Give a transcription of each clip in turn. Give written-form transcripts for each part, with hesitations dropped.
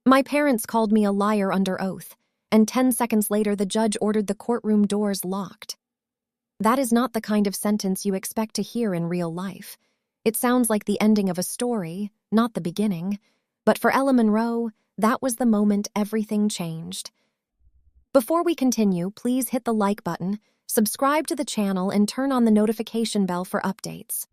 My parents called me a liar under oath, and 10 seconds later the judge ordered the courtroom doors locked. That is not the kind of sentence you expect to hear in real life. It sounds like the ending of a story, not the beginning. But for Ella Monroe, that was the moment everything changed. Before we continue, please hit the like button, subscribe to the channel, and turn on the notification bell for updates.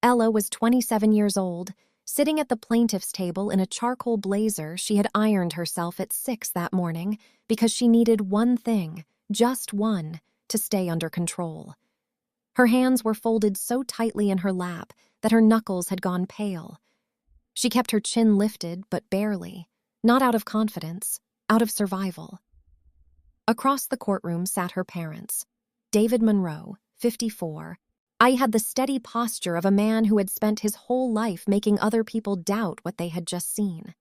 Ella was 27 years old, sitting at the plaintiff's table in a charcoal blazer she had ironed herself at 6 that morning because she needed one thing, just one, to stay under control. Her hands were folded so tightly in her lap that her knuckles had gone pale. She kept her chin lifted, but barely, not out of confidence, out of survival. Across the courtroom sat her parents. David Monroe, 54. I had the steady posture of a man who had spent his whole life making other people doubt what they had just seen.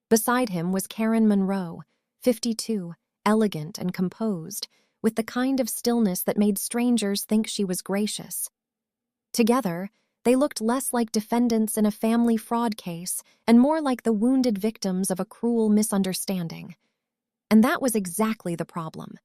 Beside him was Karen Monroe, 52, elegant and composed, with the kind of stillness that made strangers think she was gracious. Together, they looked less like defendants in a family fraud case and more like the wounded victims of a cruel misunderstanding. And that was exactly the problem.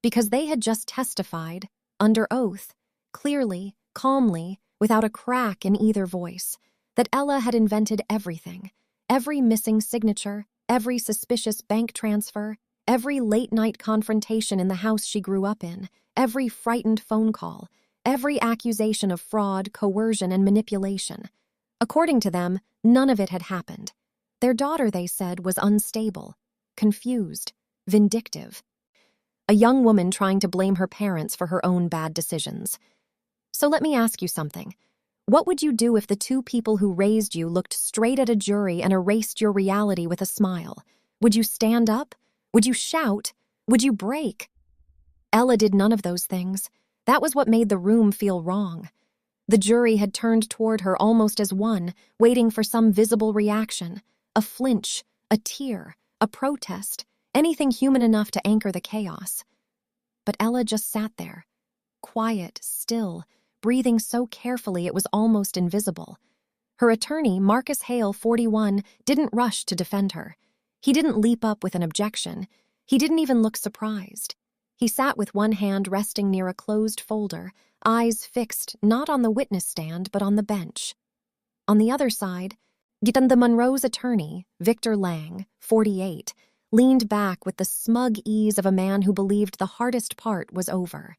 Because they had just testified, under oath, clearly, calmly, without a crack in either voice, that Ella had invented everything, every missing signature, every suspicious bank transfer, every late-night confrontation in the house she grew up in, every frightened phone call, every accusation of fraud, coercion, and manipulation. According to them, none of it had happened. Their daughter, they said, was unstable, confused, vindictive. A young woman trying to blame her parents for her own bad decisions. So let me ask you something. What would you do if the two people who raised you looked straight at a jury and erased your reality with a smile? Would you stand up? Would you shout? Would you break? Ella did none of those things. That was what made the room feel wrong. The jury had turned toward her almost as one, waiting for some visible reaction, a flinch, a tear, a protest, anything human enough to anchor the chaos. But Ella just sat there, quiet, still, breathing so carefully it was almost invisible. Her attorney, Marcus Hale, 41, didn't rush to defend her. He didn't leap up with an objection. He didn't even look surprised. He sat with one hand resting near a closed folder, eyes fixed not on the witness stand but on the bench. On the other side, the Monroe's attorney, Victor Lang, 48, leaned back with the smug ease of a man who believed the hardest part was over.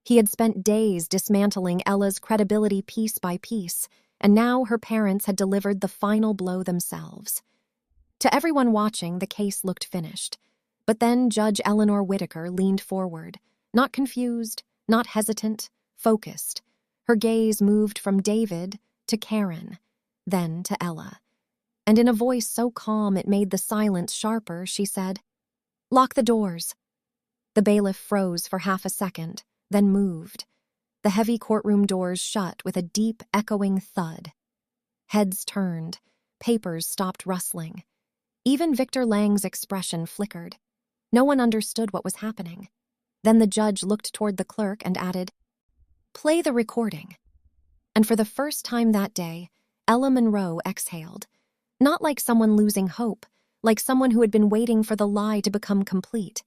He had spent days dismantling Ella's credibility piece by piece, and now her parents had delivered the final blow themselves. To everyone watching, the case looked finished. But then Judge Eleanor Whitaker leaned forward, not confused, not hesitant, focused. Her gaze moved from David to Karen, then to Ella. And in a voice so calm it made the silence sharper, she said, "Lock the doors." The bailiff froze for half a second, then moved. The heavy courtroom doors shut with a deep, echoing thud. Heads turned, papers stopped rustling. Even Victor Lang's expression flickered. No one understood what was happening. Then the judge looked toward the clerk and added, "Play the recording." And for the first time that day, Ella Monroe exhaled. Not like someone losing hope, like someone who had been waiting for the lie to become complete.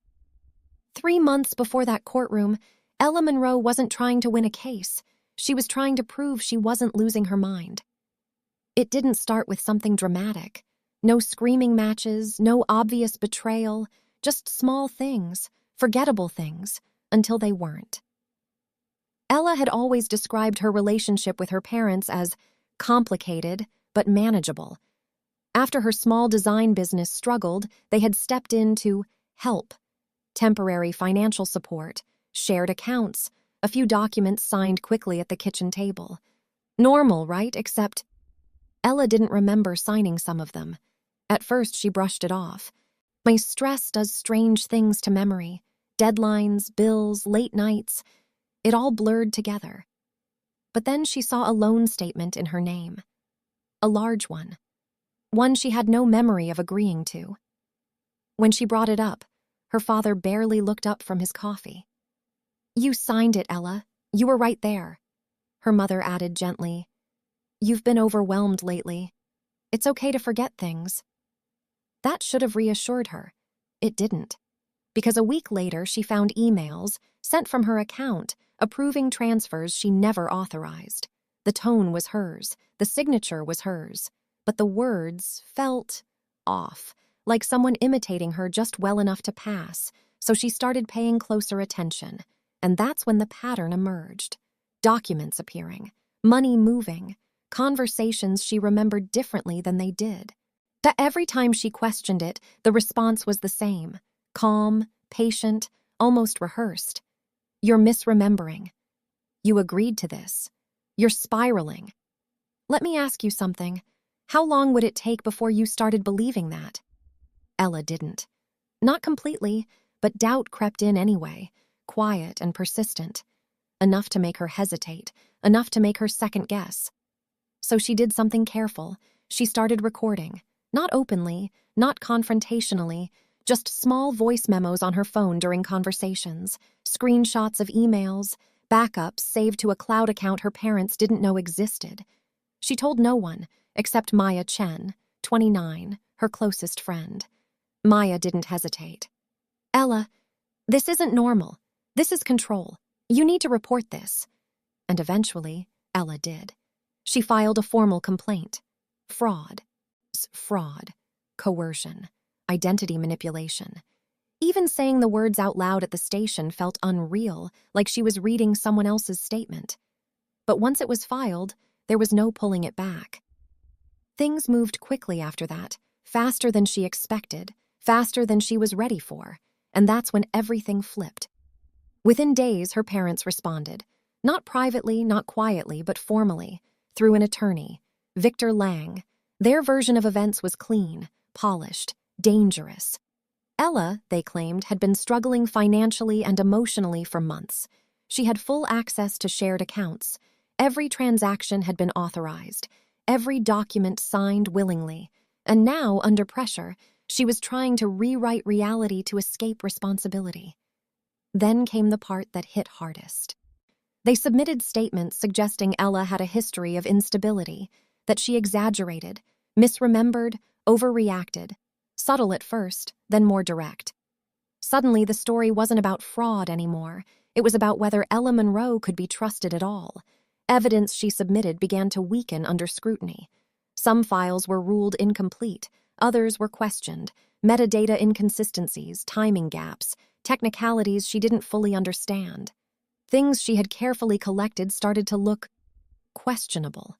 3 months before that courtroom, Ella Monroe wasn't trying to win a case. She was trying to prove she wasn't losing her mind. It didn't start with something dramatic. No screaming matches, no obvious betrayal, just small things, forgettable things, until they weren't. Ella had always described her relationship with her parents as complicated but manageable. After her small design business struggled, they had stepped in to help. Temporary financial support, shared accounts, a few documents signed quickly at the kitchen table. Normal, right? Except Ella didn't remember signing some of them. At first, she brushed it off. My stress does strange things to memory. Deadlines, bills, late nights. It all blurred together. But then she saw a loan statement in her name. A large one. One she had no memory of agreeing to. When she brought it up, her father barely looked up from his coffee. "You signed it, Ella. You were right there." Her mother added gently, "You've been overwhelmed lately. It's okay to forget things." That should have reassured her. It didn't. Because a week later, she found emails sent from her account approving transfers she never authorized. The tone was hers, the signature was hers, but the words felt off, like someone imitating her just well enough to pass, so she started paying closer attention. And that's when the pattern emerged. Documents appearing, money moving, conversations she remembered differently than they did. That every time she questioned it, the response was the same. Calm, patient, almost rehearsed. You're misremembering. You agreed to this. You're spiraling. Let me ask you something. How long would it take before you started believing that? Ella didn't. Not completely, but doubt crept in anyway, quiet and persistent. Enough to make her hesitate, enough to make her second guess. So she did something careful. She started recording. Not openly, not confrontationally, just small voice memos on her phone during conversations, screenshots of emails, backups saved to a cloud account her parents didn't know existed. She told no one, except Maya Chen, 29, her closest friend. Maya didn't hesitate. Ella, this isn't normal. This is control. You need to report this. And eventually, Ella did. She filed a formal complaint. Fraud, coercion, identity manipulation. Even saying the words out loud at the station felt unreal, like she was reading someone else's statement. But once it was filed, there was no pulling it back. Things moved quickly after that, faster than she expected, faster than she was ready for, and that's when everything flipped. Within days, her parents responded. Not privately, not quietly, but formally, through an attorney, Victor Lang. Their version of events was clean, polished, dangerous. Ella, they claimed, had been struggling financially and emotionally for months. She had full access to shared accounts. Every transaction had been authorized, every document signed willingly. And now, under pressure, she was trying to rewrite reality to escape responsibility. Then came the part that hit hardest. They submitted statements suggesting Ella had a history of instability, that she exaggerated, misremembered, overreacted. Subtle at first, then more direct. Suddenly, the story wasn't about fraud anymore. It was about whether Ella Monroe could be trusted at all. Evidence she submitted began to weaken under scrutiny. Some files were ruled incomplete, others were questioned. Metadata inconsistencies, timing gaps, technicalities she didn't fully understand. Things she had carefully collected started to look questionable.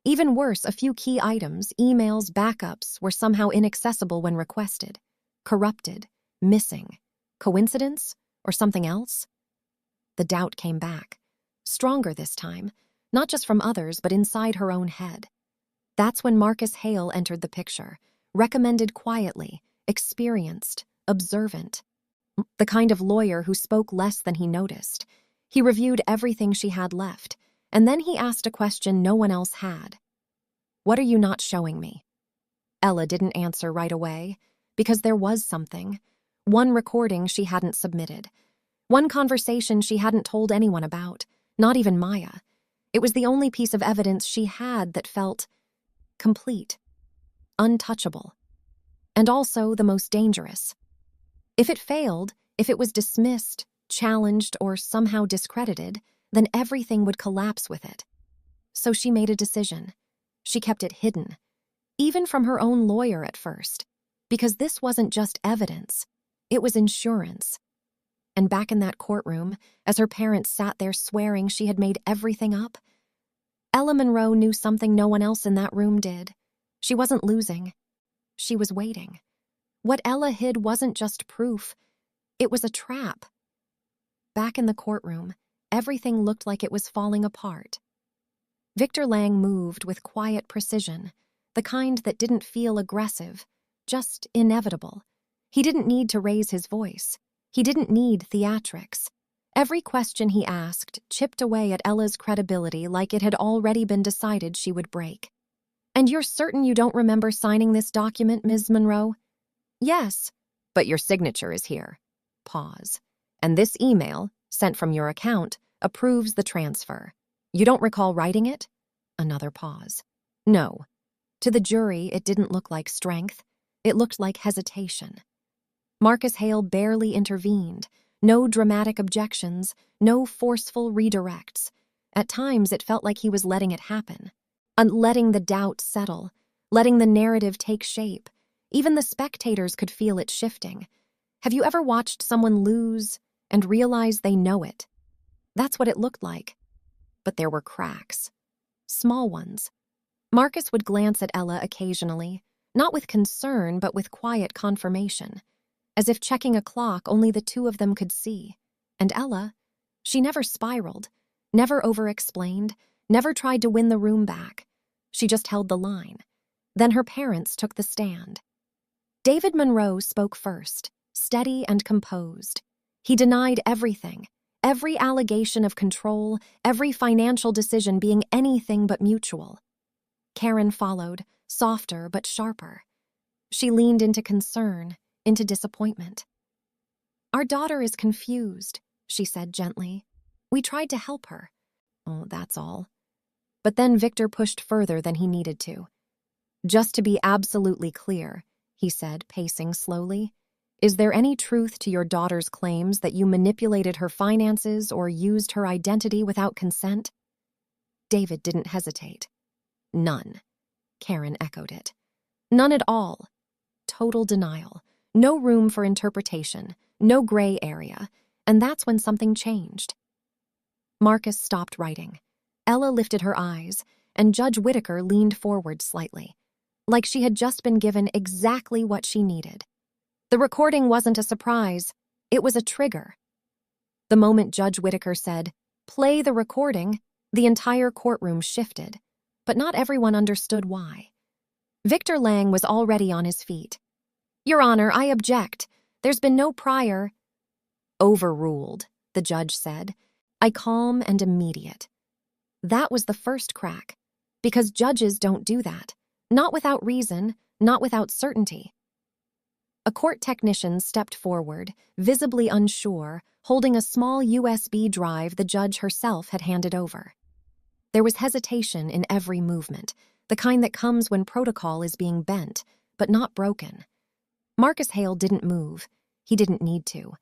Even worse, a few key items, emails, backups, were somehow inaccessible when requested. Corrupted, missing. Coincidence? Or something else? The doubt came back. Stronger this time, not just from others, but inside her own head. That's when Marcus Hale entered the picture, recommended quietly, experienced, observant. The kind of lawyer who spoke less than he noticed. He reviewed everything she had left, and then he asked a question no one else had. What are you not showing me? Ella didn't answer right away, because there was something. One recording she hadn't submitted. One conversation she hadn't told anyone about, not even Maya. It was the only piece of evidence she had that felt complete, untouchable, and also the most dangerous. If it failed, if it was dismissed, challenged, or somehow discredited, then everything would collapse with it. So she made a decision. She kept it hidden, even from her own lawyer at first, because this wasn't just evidence, it was insurance. And back in that courtroom, as her parents sat there swearing she had made everything up, Ella Monroe knew something no one else in that room did. She wasn't losing. She was waiting. What Ella hid wasn't just proof. It was a trap. Back in the courtroom, everything looked like it was falling apart. Victor Lang moved with quiet precision, the kind that didn't feel aggressive, just inevitable. He didn't need to raise his voice. He didn't need theatrics. Every question he asked chipped away at Ella's credibility like it had already been decided she would break. And you're certain you don't remember signing this document, Ms. Monroe? Yes, but your signature is here. Pause. And this email, sent from your account, approves the transfer. You don't recall writing it? Another pause. No. To the jury, it didn't look like strength. It looked like hesitation. Marcus Hale barely intervened. No dramatic objections, no forceful redirects. At times, it felt like he was letting it happen, letting the doubt settle, letting the narrative take shape. Even the spectators could feel it shifting. Have you ever watched someone lose and realize they know it? That's what it looked like. But there were cracks. Small ones. Marcus would glance at Ella occasionally, not with concern but with quiet confirmation, as if checking a clock only the two of them could see. And Ella, she never spiraled, never over-explained, never tried to win the room back. She just held the line. Then her parents took the stand. David Monroe spoke first, steady and composed. He denied everything, every allegation of control, every financial decision being anything but mutual. Karen followed, softer but sharper. She leaned into concern, into disappointment. "Our daughter is confused," she said gently. "We tried to help her." "Oh, that's all." But then Victor pushed further than he needed to. "Just to be absolutely clear," he said, pacing slowly, "is there any truth to your daughter's claims that you manipulated her finances or used her identity without consent?" David didn't hesitate. "None." Karen echoed it. "None at all. Total denial. No room for interpretation, no gray area, and that's when something changed." Marcus stopped writing. Ella lifted her eyes, and Judge Whitaker leaned forward slightly, like she had just been given exactly what she needed. The recording wasn't a surprise, it was a trigger. The moment Judge Whitaker said, "Play the recording," the entire courtroom shifted, but not everyone understood why. Victor Lang was already on his feet. "Your Honor, I object. There's been no prior—" "Overruled," the judge said, calm and immediate. That was the first crack, because judges don't do that. Not without reason, not without certainty. A court technician stepped forward, visibly unsure, holding a small USB drive the judge herself had handed over. There was hesitation in every movement, the kind that comes when protocol is being bent, but not broken. Marcus Hale didn't move. He didn't need to.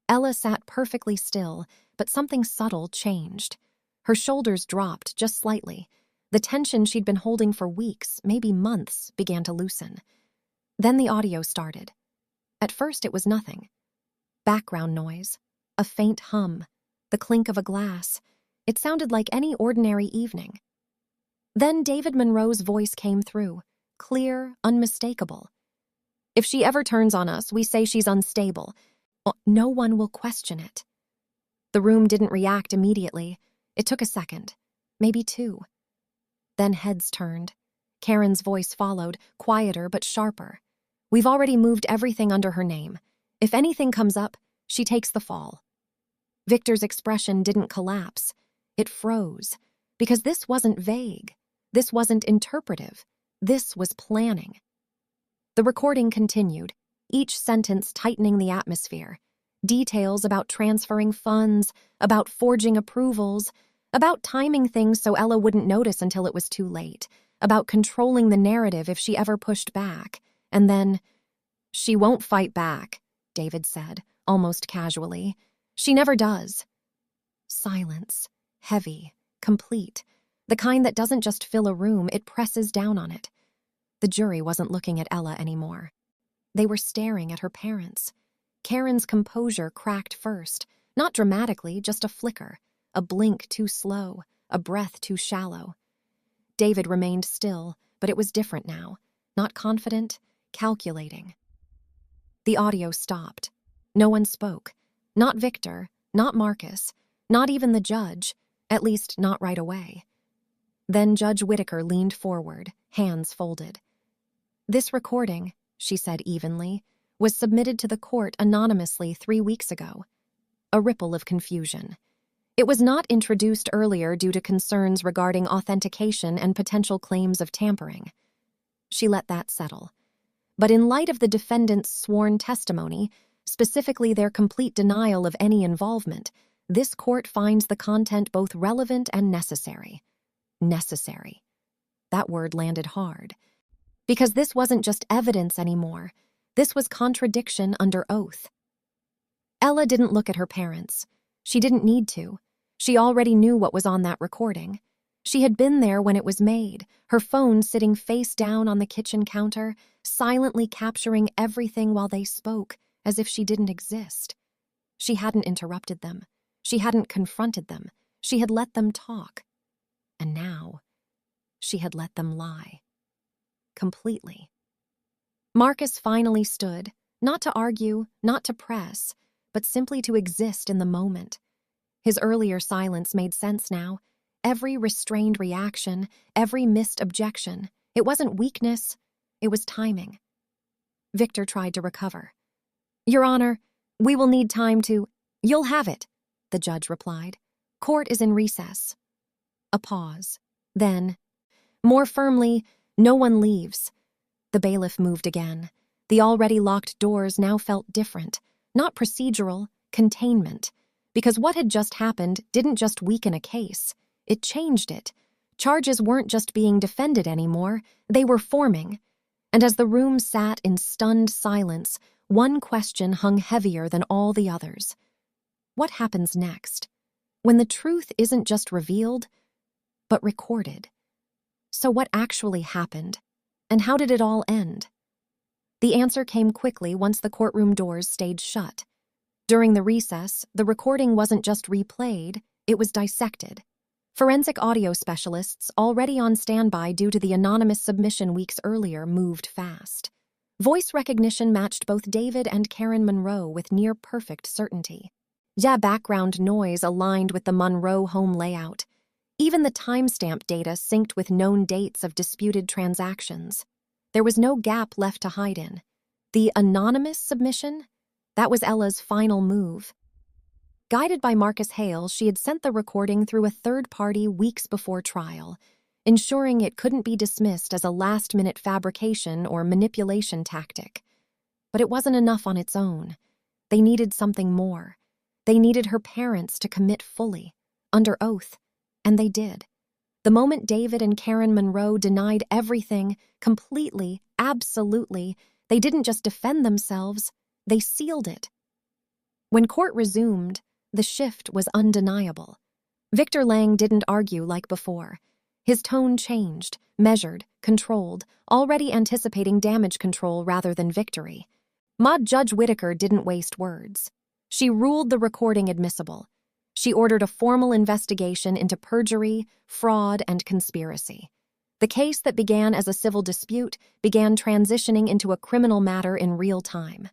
Ella sat perfectly still, but something subtle changed. Her shoulders dropped just slightly. The tension she'd been holding for weeks, maybe months, began to loosen. Then the audio started. At first it was nothing. Background noise, a faint hum, the clink of a glass. It sounded like any ordinary evening. Then David Monroe's voice came through, clear, unmistakable. "If she ever turns on us, we say she's unstable. No one will question it." The room didn't react immediately. It took a second, maybe two. Then heads turned. Karen's voice followed, quieter but sharper. "We've already moved everything under her name. If anything comes up, she takes the fall." Victor's expression didn't collapse. It froze, because this wasn't vague. This wasn't interpretive. This was planning. The recording continued, each sentence tightening the atmosphere. Details about transferring funds, about forging approvals, about timing things so Ella wouldn't notice until it was too late, about controlling the narrative if she ever pushed back. And then, "She won't fight back," David said, almost casually. "She never does." Silence, heavy, complete, the kind that doesn't just fill a room, it presses down on it. The jury wasn't looking at Ella anymore. They were staring at her parents. Karen's composure cracked first, not dramatically, just a flicker, a blink too slow, a breath too shallow. David remained still, but it was different now, not confident, calculating. The audio stopped. No one spoke. Not Victor, not Marcus, not even the judge, at least not right away. Then Judge Whitaker leaned forward, hands folded. "This recording," she said evenly, "was submitted to the court anonymously 3 weeks ago." A ripple of confusion. It was not introduced earlier due to concerns regarding authentication and potential claims of tampering. She let that settle. But in light of the defendant's sworn testimony, specifically their complete denial of any involvement, this court finds the content both relevant and necessary. Necessary. That word landed hard. Because this wasn't just evidence anymore. This was contradiction under oath. Ella didn't look at her parents. She didn't need to. She already knew what was on that recording. She had been there when it was made, her phone sitting face down on the kitchen counter, silently capturing everything while they spoke, as if she didn't exist. She hadn't interrupted them. She hadn't confronted them. She had let them talk. And now, she had let them lie. Completely. Marcus finally stood, not to argue, not to press, but simply to exist in the moment. His earlier silence made sense now. Every restrained reaction, every missed objection. It wasn't weakness, it was timing. Victor tried to recover. "Your Honor, we will need time to—" "You'll have it," the judge replied. "Court is in recess." A pause. Then, more firmly, "No one leaves." The bailiff moved again. The already locked doors now felt different. Not procedural, containment. Because what had just happened didn't just weaken a case. It changed it. Charges weren't just being defended anymore. They were forming. And as the room sat in stunned silence, one question hung heavier than all the others. What happens next? When the truth isn't just revealed, but recorded. So what actually happened? And how did it all end? The answer came quickly once the courtroom doors stayed shut. During the recess, the recording wasn't just replayed, it was dissected. Forensic audio specialists, already on standby due to the anonymous submission weeks earlier, moved fast. Voice recognition matched both David and Karen Monroe with near-perfect certainty. Background noise aligned with the Monroe home layout. Even the timestamp data synced with known dates of disputed transactions. There was no gap left to hide in. The anonymous submission? That was Ella's final move. Guided by Marcus Hale, she had sent the recording through a third party weeks before trial, ensuring it couldn't be dismissed as a last-minute fabrication or manipulation tactic. But it wasn't enough on its own. They needed something more. They needed her parents to commit fully, under oath, and they did. The moment David and Karen Monroe denied everything, completely, absolutely, they didn't just defend themselves, they sealed it. When court resumed, the shift was undeniable. Victor Lang didn't argue like before. His tone changed, measured, controlled, already anticipating damage control rather than victory. Judge Whitaker didn't waste words. She ruled the recording admissible. She ordered a formal investigation into perjury, fraud, and conspiracy. The case that began as a civil dispute began transitioning into a criminal matter in real time.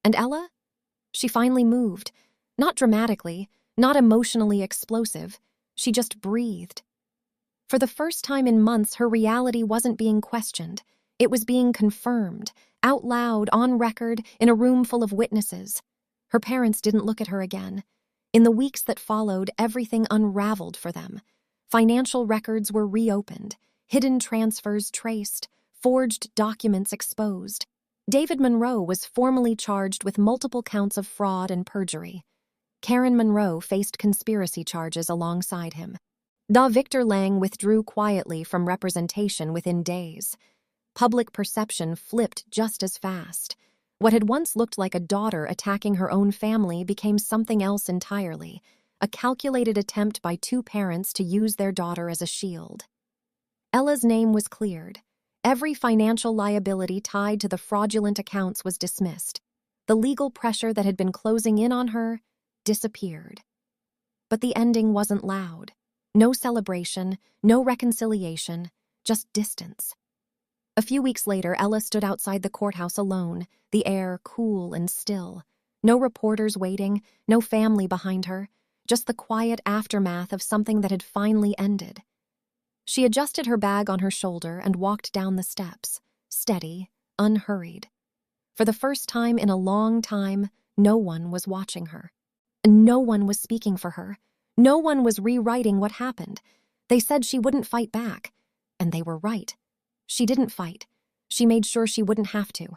And Ella? She finally moved. Not dramatically, not emotionally explosive. She just breathed. For the first time in months, her reality wasn't being questioned. It was being confirmed, out loud, on record, in a room full of witnesses. Her parents didn't look at her again. In the weeks that followed, everything unraveled for them. Financial records were reopened, hidden transfers traced, forged documents exposed. David Monroe was formally charged with multiple counts of fraud and perjury. Karen Monroe faced conspiracy charges alongside him. Victor Lang withdrew quietly from representation within days. Public perception flipped just as fast. What had once looked like a daughter attacking her own family became something else entirely, a calculated attempt by two parents to use their daughter as a shield. Ella's name was cleared. Every financial liability tied to the fraudulent accounts was dismissed. The legal pressure that had been closing in on her disappeared. But the ending wasn't loud. No celebration, no reconciliation, just distance. A few weeks later, Ella stood outside the courthouse alone, the air cool and still. No reporters waiting, no family behind her, just the quiet aftermath of something that had finally ended. She adjusted her bag on her shoulder and walked down the steps, steady, unhurried. For the first time in a long time, no one was watching her. No one was speaking for her. No one was rewriting what happened. They said she wouldn't fight back, and they were right. She didn't fight. She made sure she wouldn't have to.